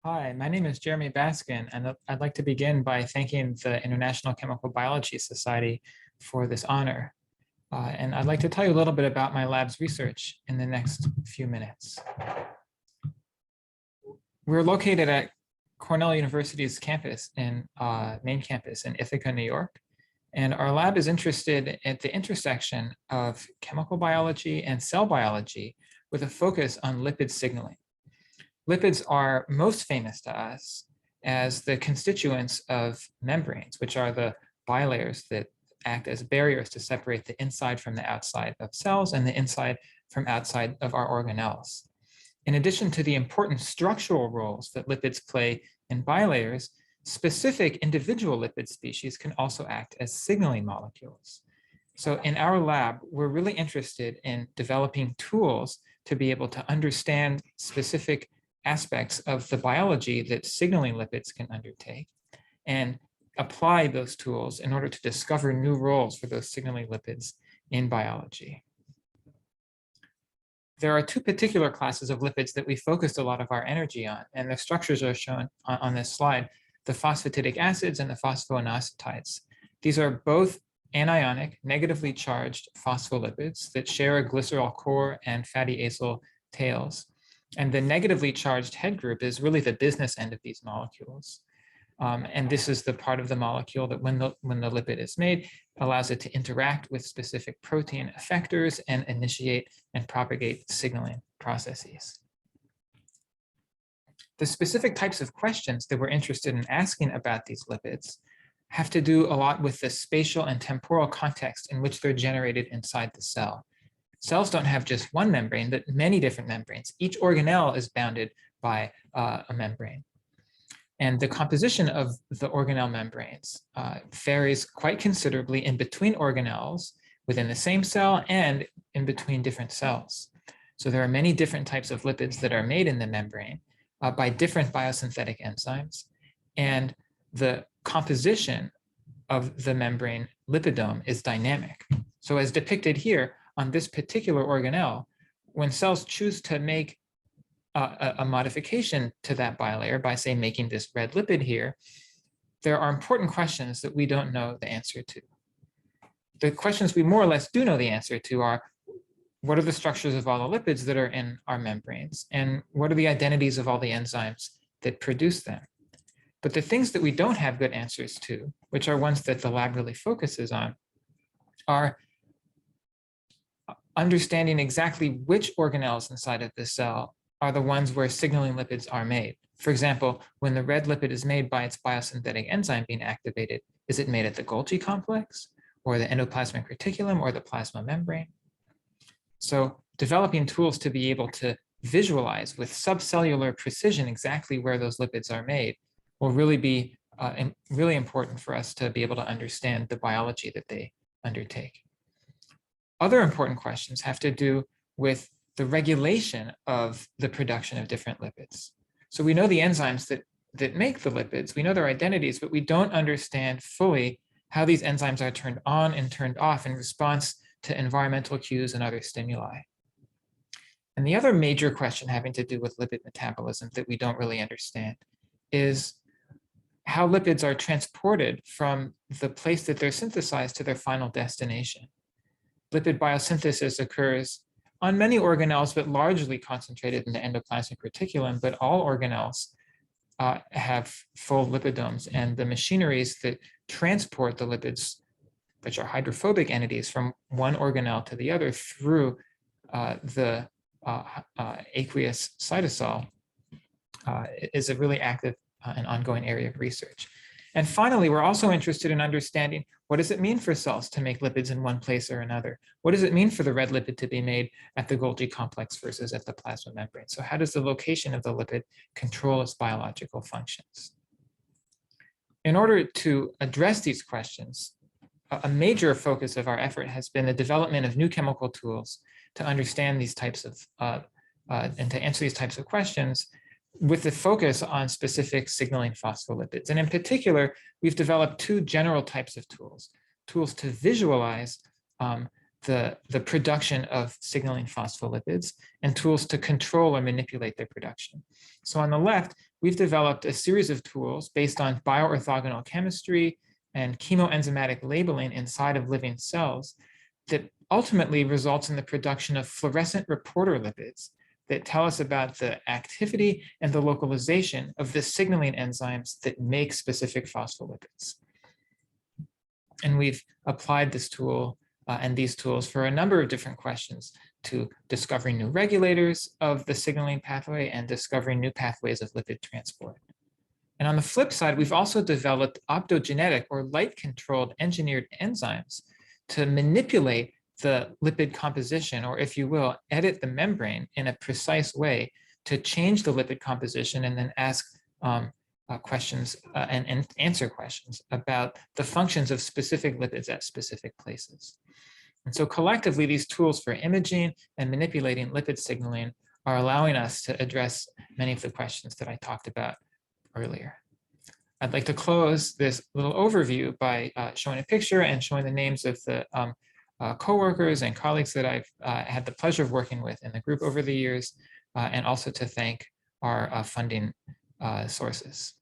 Hi, my name is Jeremy Baskin, and I'd like to begin by thanking the International Chemical Biology Society for this honor. And I'd like to tell you a little bit about my lab's research in the next few minutes. We're located at Cornell University's campus main campus in Ithaca, New York. And our lab is interested at the intersection of chemical biology and cell biology with a focus on lipid signaling. Lipids are most famous to us as the constituents of membranes, which are the bilayers that act as barriers to separate the inside from the outside of cells and the inside from outside of our organelles. In addition to the important structural roles that lipids play in bilayers, specific individual lipid species can also act as signaling molecules. So in our lab, we're really interested in developing tools to be able to understand specific aspects of the biology that signaling lipids can undertake and apply those tools in order to discover new roles for those signaling lipids in biology. There are two particular classes of lipids that we focused a lot of our energy on, and the structures are shown on this slide, the phosphatidic acids and the phosphoinositides. These are both anionic, negatively charged phospholipids that share a glycerol core and fatty acyl tails. And the negatively charged head group is really the business end of these molecules. And this is the part of the molecule that when the lipid is made, allows it to interact with specific protein effectors and initiate and propagate signaling processes. The specific types of questions that we're interested in asking about these lipids have to do a lot with the spatial and temporal context in which they're generated inside the cell. Cells don't have just one membrane, but many different membranes. Each organelle is bounded by a membrane. And the composition of the organelle membranes varies quite considerably in between organelles within the same cell and in between different cells. So there are many different types of lipids that are made in the membrane by different biosynthetic enzymes. And the composition of the membrane lipidome is dynamic. So as depicted here, on this particular organelle, when cells choose to make a modification to that bilayer by, say, making this red lipid here, there are important questions that we don't know the answer to. The questions we more or less do know the answer to are, what are the structures of all the lipids that are in our membranes? And what are the identities of all the enzymes that produce them? But the things that we don't have good answers to, which are ones that the lab really focuses on, are understanding exactly which organelles inside of the cell are the ones where signaling lipids are made. For example, when the red lipid is made by its biosynthetic enzyme being activated, is it made at the Golgi complex or the endoplasmic reticulum or the plasma membrane? So developing tools to be able to visualize with subcellular precision exactly where those lipids are made will really be really important for us to be able to understand the biology that they undertake. Other important questions have to do with the regulation of the production of different lipids. So we know the enzymes that make the lipids, we know their identities, but we don't understand fully how these enzymes are turned on and turned off in response to environmental cues and other stimuli. And the other major question having to do with lipid metabolism that we don't really understand is how lipids are transported from the place that they're synthesized to their final destination. Lipid biosynthesis occurs on many organelles, but largely concentrated in the endoplasmic reticulum, but all organelles have full lipidomes, and the machineries that transport the lipids, which are hydrophobic entities, from one organelle to the other through the aqueous cytosol is a really active and ongoing area of research. And finally, we're also interested in understanding, what does it mean for cells to make lipids in one place or another? What does it mean for the red lipid to be made at the Golgi complex versus at the plasma membrane? So how does the location of the lipid control its biological functions? In order to address these questions, a major focus of our effort has been the development of new chemical tools to understand these types of, and to answer these types of questions, with the focus on specific signaling phospholipids. And in particular, we've developed two general types of tools to visualize the production of signaling phospholipids and tools to control or manipulate their production. So on the left, we've developed a series of tools based on bioorthogonal chemistry and chemoenzymatic labeling inside of living cells that ultimately results in the production of fluorescent reporter lipids that tell us about the activity and the localization of the signaling enzymes that make specific phospholipids. And we've applied this tool and these tools for a number of different questions, to discovering new regulators of the signaling pathway and discovering new pathways of lipid transport. And on the flip side, we've also developed optogenetic or light-controlled engineered enzymes to manipulate the lipid composition, or if you will, edit the membrane in a precise way to change the lipid composition and then ask questions and answer questions about the functions of specific lipids at specific places. And so collectively, these tools for imaging and manipulating lipid signaling are allowing us to address many of the questions that I talked about earlier. I'd like to close this little overview by showing a picture and showing the names of the coworkers and colleagues that I've had the pleasure of working with in the group over the years, and also to thank our funding sources.